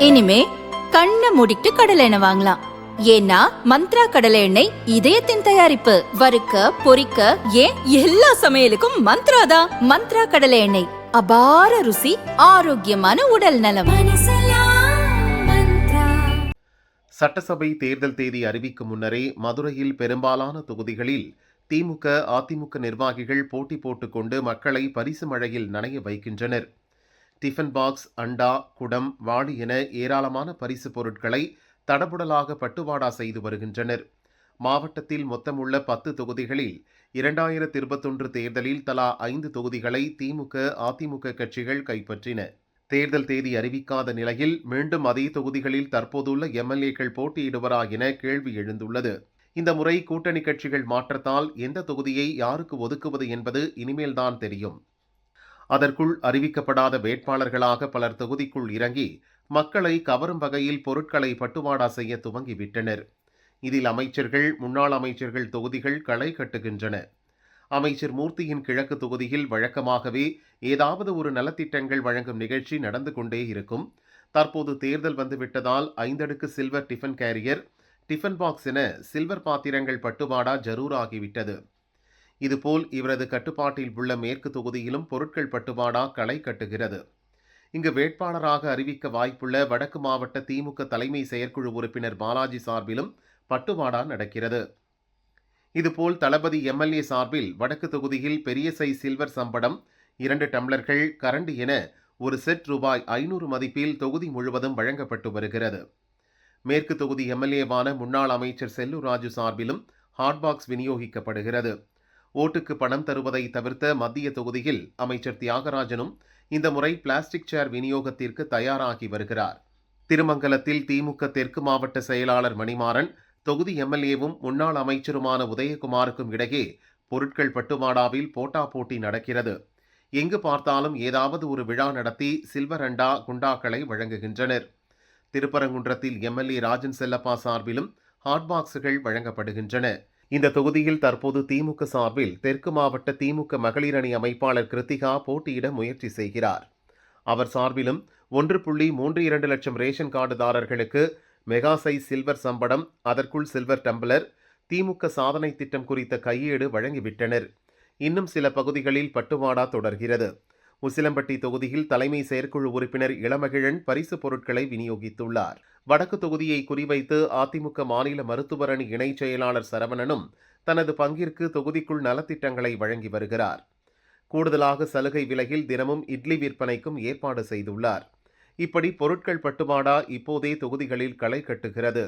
இனிமே கண்ணை மூடிட்டு கடலை எண்ணெய் வாங்கலாம். ஏன்னா மந்த்ரா கடலை எண்ணெய் இதயத்தின் தயாரிப்பு. வறுக்க பொரிக்க ஏன் எல்லா சமையலுக்கும் மந்த்ரா தான். மந்த்ரா கடலை எண்ணெய், அபார ருசி, ஆரோக்கியமான உடல் நலம். சட்டசபை தேர்தல் தேதி அறிவிக்கும் முன்னரே மதுரையில் பெரும்பாலான தொகுதிகளில் திமுக அதிமுக நிர்வாகிகள் போட்டி போட்டுக்கொண்டு மக்களை பரிசு மழையில் நனைய வைக்கின்றனர். டிஃபன் பாக்ஸ், அண்டா, குடம், வாளி என ஏராளமான பரிசு பொருட்களை தடபுடலாக பட்டுவாடா செய்து வருகின்றனர். மாவட்டத்தில் மொத்தமுள்ள 10 தொகுதிகளில் 2021 தேர்தலில் தலா 5 தொகுதிகளை திமுக அதிமுக கட்சிகள் கைப்பற்றின. தேர்தல் தேதி அறிவிக்காத நிலையில் மீண்டும் அதே தொகுதிகளில் தற்போதுள்ள எம்எல்ஏக்கள் போட்டியிடுவரா என கேள்வி எழுந்துள்ளது. இந்த முறை கூட்டணி கட்சிகள் மாற்றத்தால் எந்த தொகுதியை யாருக்கு ஒதுக்குவது என்பது இனிமேல்தான் தெரியும். அதற்குள் அறிவிக்கப்படாத வேட்பாளர்களாக பலர் தொகுதிக்குள் இறங்கி மக்களை கவரும் வகையில் பொருட்களை பட்டுவாடா செய்ய துவங்கிவிட்டனர். இதில் அமைச்சர்கள், முன்னாள் அமைச்சர்கள் தொகுதிகள் களை கட்டுகின்றன. அமைச்சர் மூர்த்தியின் கிழக்கு தொகுதியில் வழக்கமாகவே ஏதாவது ஒரு நலத்திட்டங்கள் வழங்கும் நிகழ்ச்சி நடந்து கொண்டே இருக்கும். தற்போது தேர்தல் வந்துவிட்டதால் 5 அடுக்கு silver tiffin carrier, tiffin box என சில்வர் பாத்திரங்கள் பட்டுவாடா ஜரூராகிவிட்டது. இதுபோல் இவரது கட்டுப்பாட்டில் உள்ள மேற்கு தொகுதியிலும் பொருட்கள் பட்டுவாடா களை கட்டுகிறது. இங்கு வேட்பாளராக அறிவிக்க வாய்ப்புள்ள வடக்கு மாவட்ட திமுக தலைமை செயற்குழு உறுப்பினர் பாலாஜி சார்பிலும் பட்டுவாடா நடக்கிறது. இதுபோல் தளபதி எம்எல்ஏ சார்பில் வடக்கு தொகுதியில் பெரிய சைஸ் சில்வர் சம்படம், 2 டம்ளர்கள், கரண்டி என ஒரு செட் ரூபாய் 500 மதிப்பில் தொகுதி முழுவதும் வழங்கப்பட்டு வருகிறது. மேற்கு தொகுதி எம்எல்ஏவான முன்னாள் அமைச்சர் செல்லூர் ராஜு சார்பிலும் ஹாட்பாக்ஸ் விநியோகிக்கப்படுகிறது. ஓட்டுக்கு பணம் தருவதை தவிர்த்த மத்திய தொகுதியில் அமைச்சர் தியாகராஜனும் இந்த முறை பிளாஸ்டிக் சேர் விநியோகத்திற்கு தயாராகி வருகிறார். திருமங்கலத்தில் திமுக தெற்கு மாவட்ட செயலாளர் மணிமாறன், தொகுதி எம்எல்ஏவும் முன்னாள் அமைச்சருமான உதயகுமாருக்கும் இடையே பொருட்கள் பட்டுவாடாவில் போட்டி நடக்கிறது. எங்கு பார்த்தாலும் ஏதாவது ஒரு விழா நடத்தி சில்வர் அண்டா, குண்டாக்களை வழங்குகின்றனர். திருப்பரங்குன்றத்தில் எம்எல்ஏ ராஜன் செல்லப்பா சார்பிலும் ஹாட்பாக்ஸுகள் வழங்கப்படுகின்றன. இந்த தொகுதியில் தற்போது திமுக சார்பில் தெற்கு மாவட்ட திமுக மகளிர் அணி அமைப்பாளர் கிருத்திகா போட்டியிட முயற்சி செய்கிறார். அவர் சார்பிலும் 1.32 லட்சம் ரேஷன் கார்டுதாரர்களுக்கு மெகா சைஸ் சில்வர் சம்படம், அதற்குள் சில்வர் டம்ளர், திமுக சாதனை திட்டம் குறித்த கையேடு வழங்கிவிட்டனர். இன்னும் சில பகுதிகளில் பட்டுவாடா தொடர்கிறது. உசிலம்பட்டி தொகுதியில் தலைமை செயற்குழு உறுப்பினர் இளமகிழன் பரிசு பொருட்களை விநியோகித்துள்ளார். வடக்கு தொகுதியை குறிவைத்து அதிமுக மாநில மருத்துவர் அணி இணைச் செயலாளர் சரவணனும் தனது பங்கிற்கு தொகுதிக்குள் நலத்திட்டங்களை வழங்கி வருகிறார். கூடுதலாக சலுகை விலையில் தினமும் இட்லி விற்பனைக்கும் ஏற்பாடு செய்துள்ளார். இப்படி பொருட்கள் பட்டுவாடா இப்போதே தொகுதிகளில் களை கட்டுகிறது.